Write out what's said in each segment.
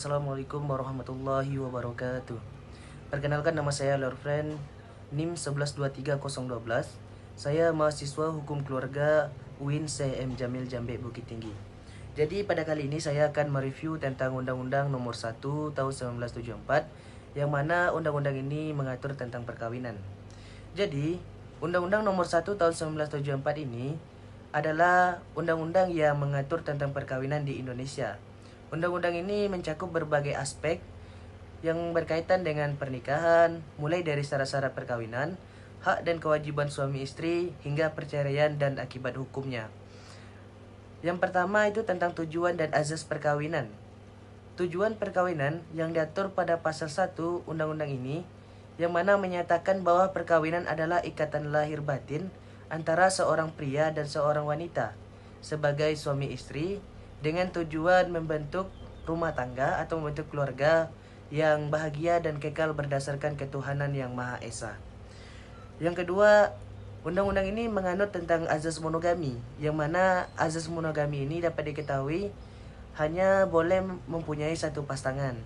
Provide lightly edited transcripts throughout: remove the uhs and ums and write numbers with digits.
Assalamualaikum warahmatullahi wabarakatuh. Perkenalkan, nama saya Lorfriend, NIM 1123012. Saya mahasiswa Hukum Keluarga UIN CM Jamil Jambe Bukit Tinggi. Jadi pada kali ini saya akan mereview tentang Undang-Undang Nomor 1 Tahun 1974, yang mana undang-undang ini mengatur tentang perkawinan. Jadi, Undang-Undang Nomor 1 Tahun 1974 ini adalah undang-undang yang mengatur tentang perkawinan di Indonesia. Undang-undang ini mencakup berbagai aspek yang berkaitan dengan pernikahan, mulai dari syarat-syarat perkawinan, hak dan kewajiban suami istri, hingga perceraian dan akibat hukumnya. Yang pertama itu tentang tujuan dan azas perkawinan. Tujuan perkawinan yang diatur pada pasal 1 undang-undang ini, yang mana menyatakan bahwa perkawinan adalah ikatan lahir batin antara seorang pria dan seorang wanita sebagai suami istri, dengan tujuan membentuk rumah tangga atau membentuk keluarga yang bahagia dan kekal berdasarkan ketuhanan yang Maha Esa. Yang kedua, undang-undang ini menganut tentang azas monogami, yang mana azas monogami ini dapat diketahui hanya boleh mempunyai satu pasangan.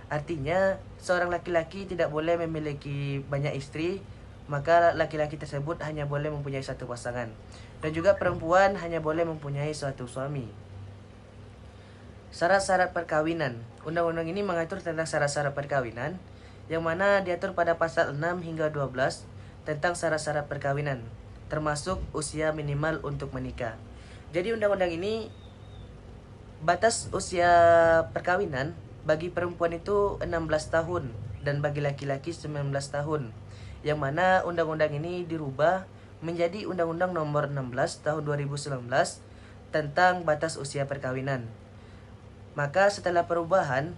Artinya, seorang laki-laki tidak boleh memiliki banyak istri, maka laki-laki tersebut hanya boleh mempunyai satu pasangan. Dan juga perempuan hanya boleh mempunyai suatu suami. Syarat-syarat perkawinan. Undang-undang ini mengatur tentang syarat-syarat perkawinan, yang mana diatur pada pasal 6 hingga 12 tentang syarat-syarat perkawinan, termasuk usia minimal untuk menikah. Jadi undang-undang ini, batas usia perkawinan bagi perempuan itu 16 tahun dan bagi laki-laki 19 tahun. Yang mana undang-undang ini dirubah menjadi Undang-Undang Nomor 16 Tahun 2019 tentang batas usia perkawinan. Maka setelah perubahan,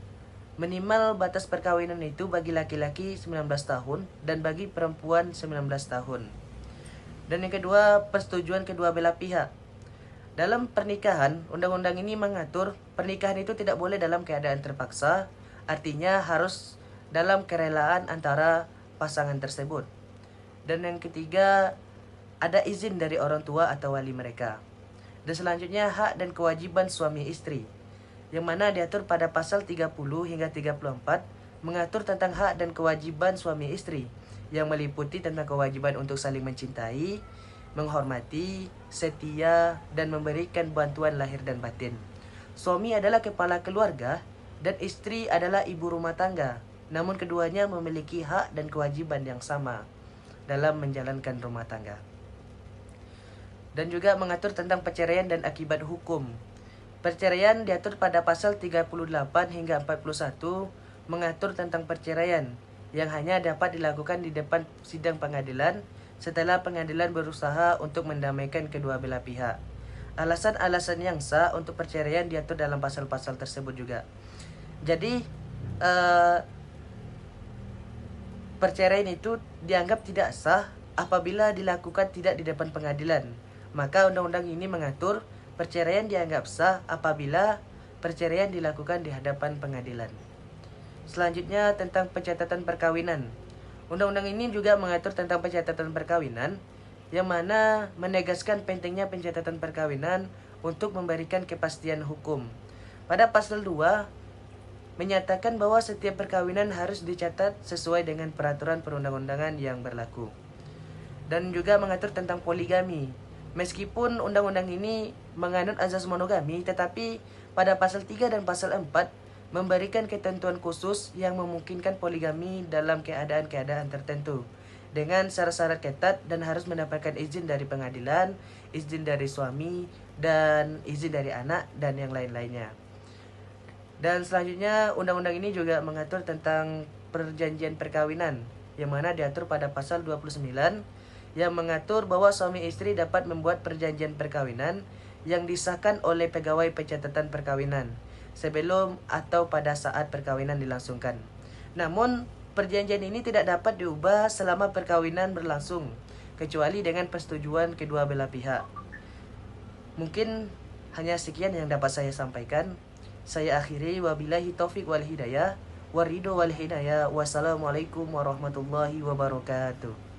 minimal batas perkawinan itu bagi laki-laki 19 tahun dan bagi perempuan 19 tahun. Dan yang kedua, persetujuan kedua belah pihak. Dalam pernikahan, undang-undang ini mengatur pernikahan itu tidak boleh dalam keadaan terpaksa, artinya harus dalam kerelaan antara pasangan tersebut. Dan yang ketiga, ada izin dari orang tua atau wali mereka. Dan selanjutnya, hak dan kewajiban suami istri, yang mana diatur pada pasal 30 hingga 34, mengatur tentang hak dan kewajiban suami istri, yang meliputi tentang kewajiban untuk saling mencintai, menghormati, setia, dan memberikan bantuan lahir dan batin. Suami adalah kepala keluarga dan istri adalah ibu rumah tangga, namun keduanya memiliki hak dan kewajiban yang sama dalam menjalankan rumah tangga. Dan juga mengatur tentang perceraian dan akibat hukum. Perceraian diatur pada pasal 38 hingga 41, mengatur tentang perceraian yang hanya dapat dilakukan di depan sidang pengadilan setelah pengadilan berusaha untuk mendamaikan kedua belah pihak. Alasan-alasan yang sah untuk perceraian diatur dalam pasal-pasal tersebut juga. Jadi, perceraian itu dianggap tidak sah apabila dilakukan tidak di depan pengadilan. Maka undang-undang ini mengatur perceraian dianggap sah apabila perceraian dilakukan di hadapan pengadilan. Selanjutnya tentang pencatatan perkawinan. Undang-undang ini juga mengatur tentang pencatatan perkawinan, yang mana menegaskan pentingnya pencatatan perkawinan untuk memberikan kepastian hukum. Pada pasal 2 menyatakan bahwa setiap perkawinan harus dicatat sesuai dengan peraturan perundang-undangan yang berlaku. Dan juga mengatur tentang poligami. Meskipun undang-undang ini menganut azas monogami, tetapi pada pasal 3 dan pasal 4 memberikan ketentuan khusus yang memungkinkan poligami dalam keadaan-keadaan tertentu dengan syarat-syarat ketat dan harus mendapatkan izin dari pengadilan, izin dari suami, dan izin dari anak, dan yang lain-lainnya. Dan selanjutnya, undang-undang ini juga mengatur tentang perjanjian perkawinan, yang mana diatur pada pasal 29, yang mengatur bahwa suami istri dapat membuat perjanjian perkawinan yang disahkan oleh pegawai pencatatan perkawinan sebelum atau pada saat perkawinan dilangsungkan. Namun, perjanjian ini tidak dapat diubah selama perkawinan berlangsung, kecuali dengan persetujuan kedua belah pihak. Mungkin hanya sekian yang dapat saya sampaikan. Saya akhiri, wabillahi taufiq wal hidayah, waridho wal hidayah. Wassalamualaikum warahmatullahi wabarakatuh.